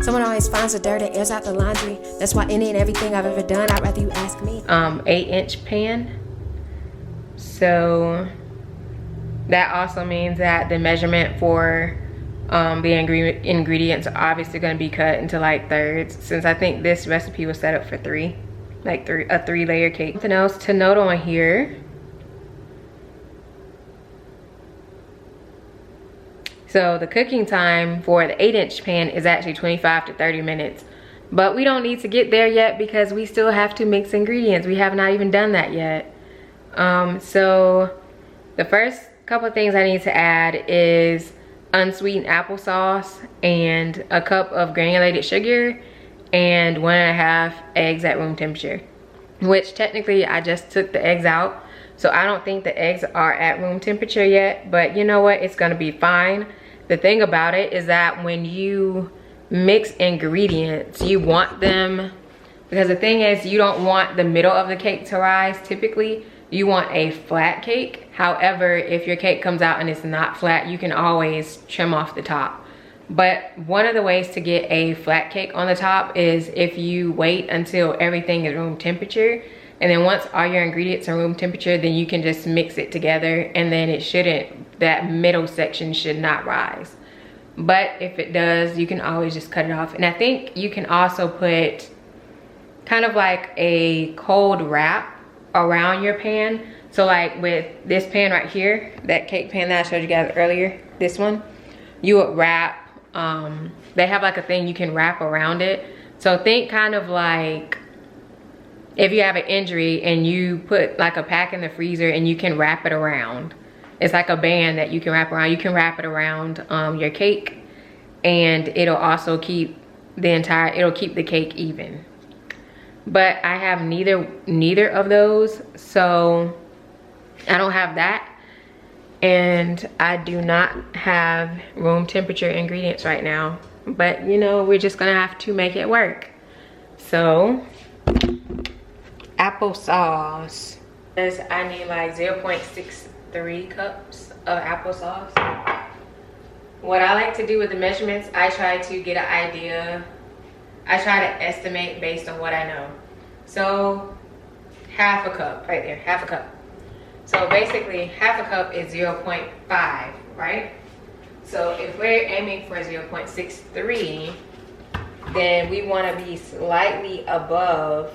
Someone always finds the dirt and airs out the laundry. That's why any and everything I've ever done, I'd rather you ask me. 8-inch pan. So that also means that the measurement for the ingredients are obviously going to be cut into like thirds, since I think this recipe was set up for a 3-layer cake. Something else to note on here. So the cooking time for the 8-inch pan is actually 25 to 30 minutes. But we don't need to get there yet because we still have to mix ingredients. We have not even done that yet. So the first couple of things I need to add is unsweetened applesauce and a cup of granulated sugar and 1.5 eggs at room temperature. Which technically I just took the eggs out. So I don't think the eggs are at room temperature yet. But you know what? It's gonna be fine. The thing about it is that when you mix ingredients, you want them, because the thing is, you don't want the middle of the cake to rise. Typically you want a flat cake. However, if your cake comes out and it's not flat, you can always trim off the top. But one of the ways to get a flat cake on the top is if you wait until everything is room temperature, and then once all your ingredients are room temperature, then you can just mix it together, and then it shouldn't, that middle section should not rise. But if it does, you can always just cut it off. And I think you can also put kind of like a cold wrap around your pan. So like with this pan right here, that cake pan that I showed you guys earlier, this one, you would wrap, they have like a thing you can wrap around it. So think kind of like if you have an injury and you put like a pack in the freezer and you can wrap it around. It's like a band that you can wrap around. You can wrap it around your cake, and it'll also keep it'll keep the cake even. But I have neither of those, so I don't have that. And I do not have room temperature ingredients right now. But you know, we're just gonna have to make it work. So, applesauce. I need like 0.63 cups of applesauce. What I like to do with the measurements, I try to get an idea. I try to estimate based on what I know. So half a cup right there, half a cup. So basically half a cup is 0.5, right? So if we're aiming for 0.63, then we want to be slightly above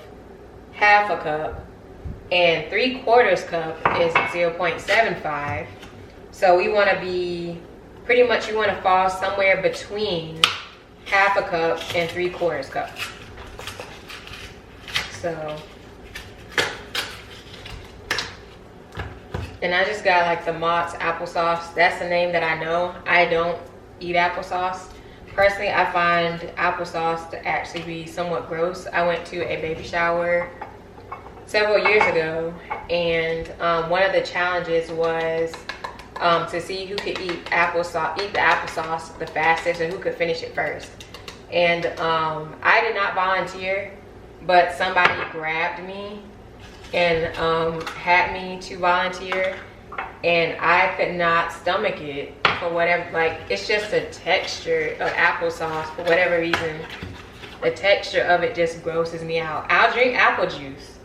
half a cup, and 3/4 cup is 0.75. So we want to be pretty much, you want to fall somewhere between half a cup and 3/4 cup. So, and I just got like the Mott's applesauce. That's the name that I know. I don't eat applesauce. Personally, I find applesauce to actually be somewhat gross. I went to a baby shower several years ago, and one of the challenges was to see who could eat the applesauce the fastest, or who could finish it first. And I did not volunteer, but somebody grabbed me and had me to volunteer, and I could not stomach it for whatever, like, it's just the texture of applesauce. For whatever reason, the texture of it just grosses me out. I'll drink apple juice.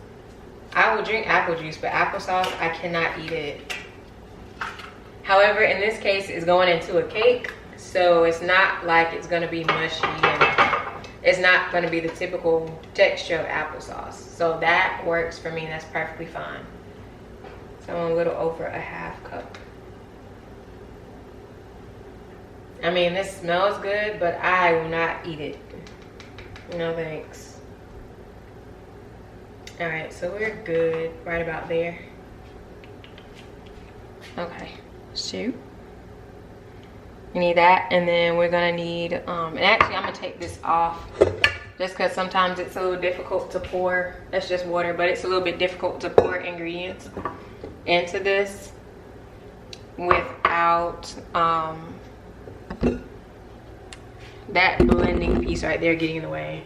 I will drink apple juice, but applesauce, I cannot eat it. However, in this case, it's going into a cake, so it's not like it's gonna be mushy, and it's not gonna be the typical texture of applesauce. So that works for me, that's perfectly fine. So I'm a little over a half cup. I mean, this smells good, but I will not eat it. No thanks. All right, so we're good right about there. Okay, shoot. We need that, and then we're gonna need, and actually I'm gonna take this off just because sometimes it's a little difficult to pour. That's just water, but it's a little bit difficult to pour ingredients into this without that blending piece right there getting in the way.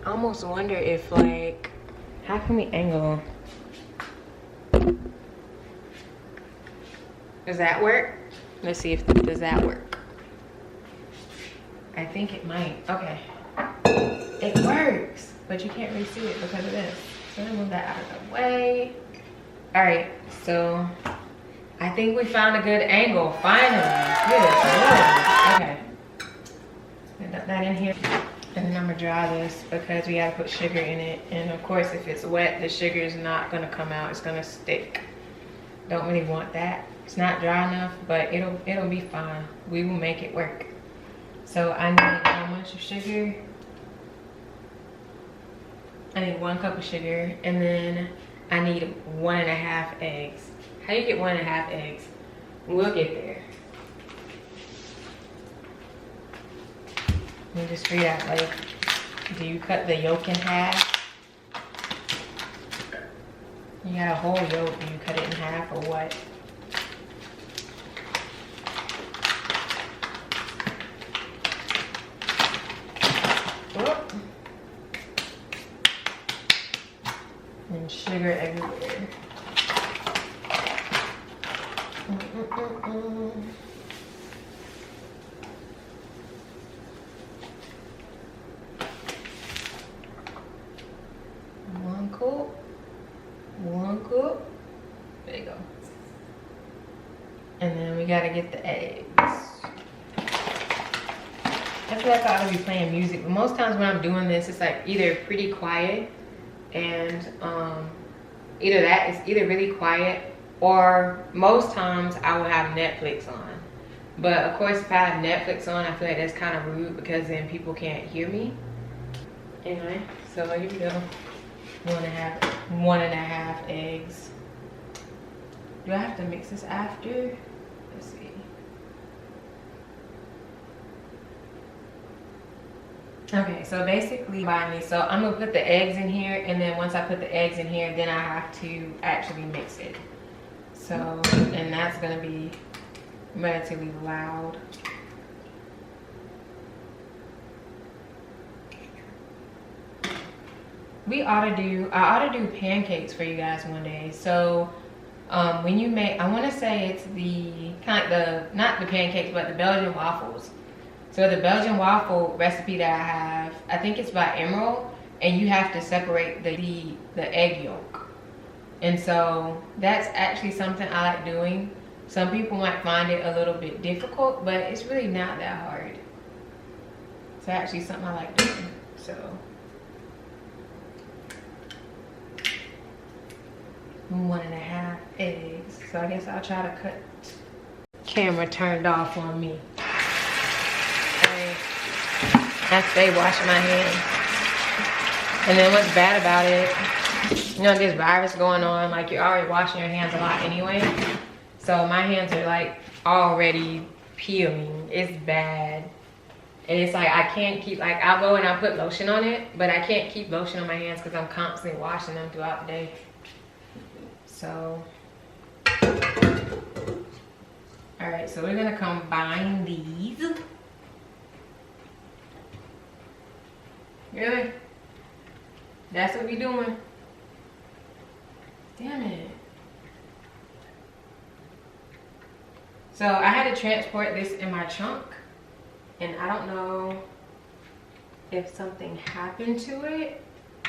I almost wonder if, like, how can we angle? Does that work? Let's see if, does that work? I think it might. Okay. It works, but you can't really see it because of this. So I'm gonna move that out of the way. All right, so I think we found a good angle, finally. Good Lord. Okay. Dump that in here. And then I'm gonna dry this because we gotta put sugar in it. And of course, if it's wet, the sugar is not gonna come out, it's gonna stick. Don't really want that. It's not dry enough, but it'll be fine. We will make it work. So I need how much of sugar? I need 1 cup of sugar, and then I need 1.5 eggs. How do you get 1.5 eggs? We'll get there. Let me just figure out, like, do you cut the yolk in half? You got a whole yolk, do you cut it in half or what? Whoop. And sugar everywhere. One cup. There you go. And then we gotta get the eggs. I feel like I ought to be playing music, but most times when I'm doing this, it's like either pretty quiet and it's either really quiet, or most times I will have Netflix on. But of course, if I have Netflix on, I feel like that's kind of rude because then people can't hear me. Anyway, so here we go. 1.5 eggs. Do I have to mix this after? Let's see. Okay, so basically so I'm gonna put the eggs in here, and then once I put the eggs in here, then I have to actually mix it. So, and that's gonna be relatively loud. I ought to do pancakes for you guys one day. So when you make, I want to say it's the not the pancakes, but the Belgian waffles. So the Belgian waffle recipe that I have, I think it's by Emerald, and you have to separate the egg yolk. And so that's actually something I like doing. Some people might find it a little bit difficult, but it's really not that hard. It's actually something I like doing. So 1.5 eggs. So I guess I'll try to cut. Camera turned off on me. I stay washing my hands. And then what's bad about it, you know, this virus going on, like you're already washing your hands a lot anyway. So my hands are like already peeling. It's bad. And it's like I can't keep, like I'll go and I'll put lotion on it, but I can't keep lotion on my hands because I'm constantly washing them throughout the day. So, all right, so we're gonna combine these. Really? That's what we doing? Damn it. So I had to transport this in my trunk, and I don't know if something happened to it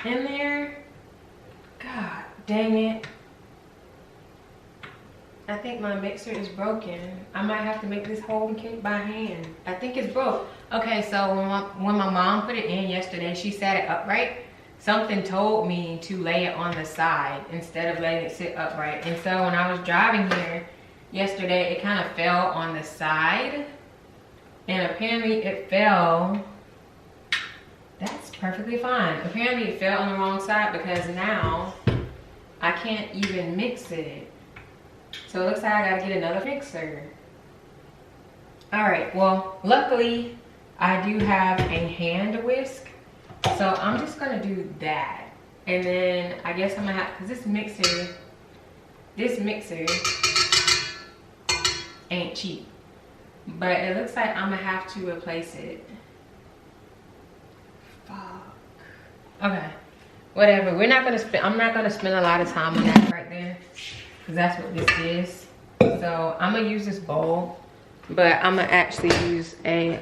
in there. God dang it. I think my mixer is broken. I might have to make this whole cake by hand. I think it's broke. Okay, so when my mom put it in yesterday, she sat it upright. Something told me to lay it on the side instead of letting it sit upright. And so when I was driving here yesterday, it kind of fell on the side. And apparently it fell. That's perfectly fine. Apparently it fell on the wrong side because now I can't even mix it. So it looks like I gotta get another mixer. All right, well, luckily I do have a hand whisk. So I'm just gonna do that. And then I guess I'm gonna have, cause this mixer ain't cheap. But it looks like I'm gonna have to replace it. Fuck. Okay, whatever, I'm not gonna spend a lot of time on that right there. Cause that's what this is. So I'm gonna use this bowl, but I'm gonna actually use a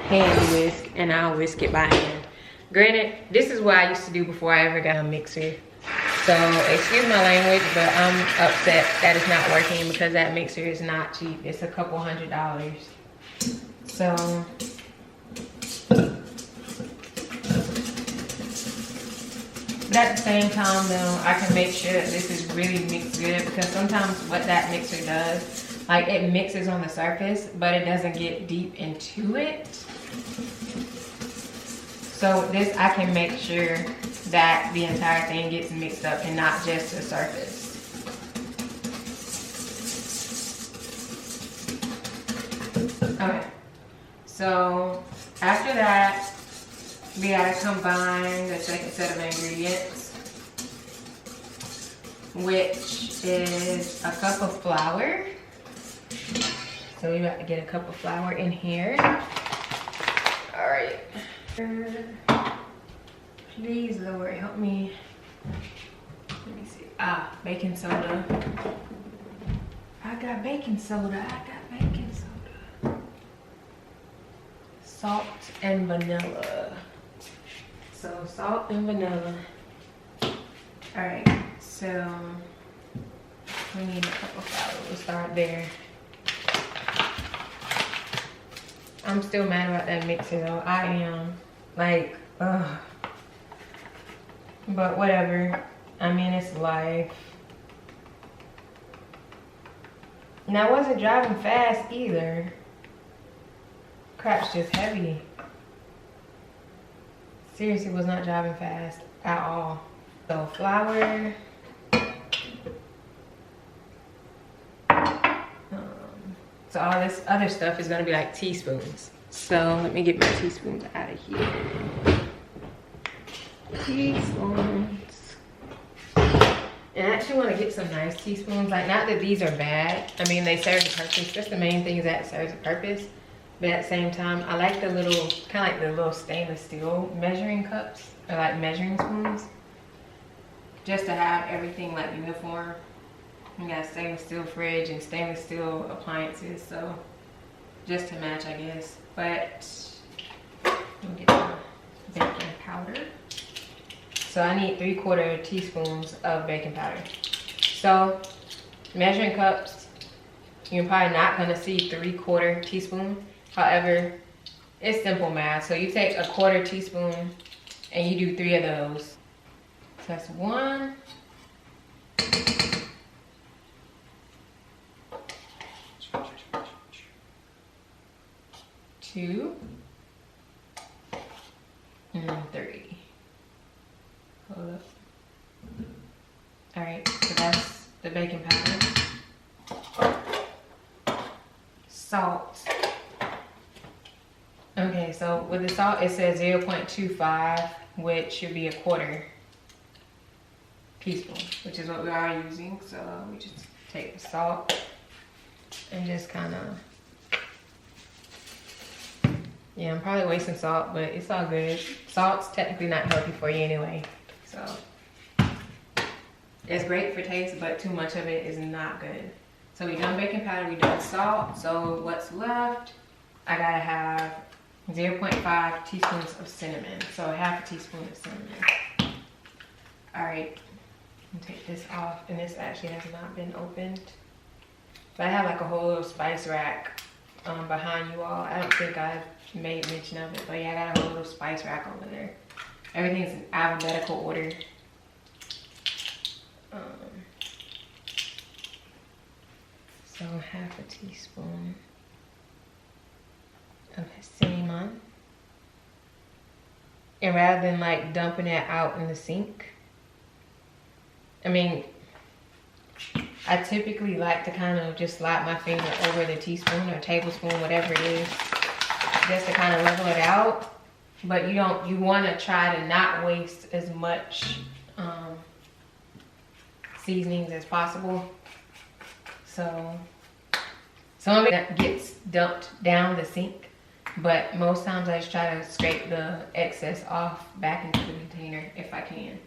hand whisk and I'll whisk it by hand. Granted, this is what I used to do before I ever got a mixer. So excuse my language, but I'm upset that it's not working because that mixer is not cheap. It's a couple $100. So but at the same time though, I can make sure that this is really mixed good, because sometimes what that mixer does, like it mixes on the surface, but it doesn't get deep into it. So with this, I can make sure that the entire thing gets mixed up and not just the surface. Okay, so after that, we gotta combine the second set of ingredients, which is a cup of flour. So we got to get a cup of flour in here. All right. Please, Lord, help me. Let me see. Baking soda. I got baking soda. Salt and vanilla. So salt and vanilla. All right, so we need a cup of flour. We'll start there. I'm still mad about that mixer though. I am, like, ugh. But whatever. I mean, it's life. And I wasn't driving fast either. Crap's just heavy. Seriously, was not driving fast at all. So flour. So all this other stuff is gonna be like teaspoons. So let me get my teaspoons out of here. Teaspoons. And I actually want to get some nice teaspoons. Like, not that these are bad. I mean, they serve a purpose. Just the main thing is that it serves a purpose. But at the same time, I like the little, kind of like the little stainless steel measuring cups, or like measuring spoons. Just to have everything like uniform. We got a stainless steel fridge and stainless steel appliances, so just to match, I guess. But let me get my baking powder. So I need 3/4 teaspoons of baking powder. So measuring cups, you're probably not gonna see 3/4 teaspoon. However, it's simple math. So you take 1/4 teaspoon and you do 3 of those. So that's 1. 2 and 3. Hold up. All right, so that's the baking powder. Salt. Okay, so with the salt, it says 0.25, which should be 1/4 teaspoon, which is what we are using. So we just take the salt and just kind of, yeah, I'm probably wasting salt, but it's all good. Salt's technically not healthy for you anyway. So it's great for taste, but too much of it is not good. So we done baking powder, we done salt. So what's left? I gotta have 0.5 teaspoons of cinnamon. So 1/2 teaspoon of cinnamon. All right, I'm gonna take this off, and this actually has not been opened. But I have like a whole little spice rack behind you all. I don't think I've made mention of it, but yeah, I got a whole little spice rack over there. Everything's in alphabetical order. So 1/2 teaspoon of cinnamon. And rather than like dumping it out in the sink, I mean, I typically like to kind of just slide my finger over the teaspoon or tablespoon, whatever it is, just to kind of level it out. But you want to try to not waste as much seasonings as possible. So some of it gets dumped down the sink, but most times I just try to scrape the excess off back into the container if I can.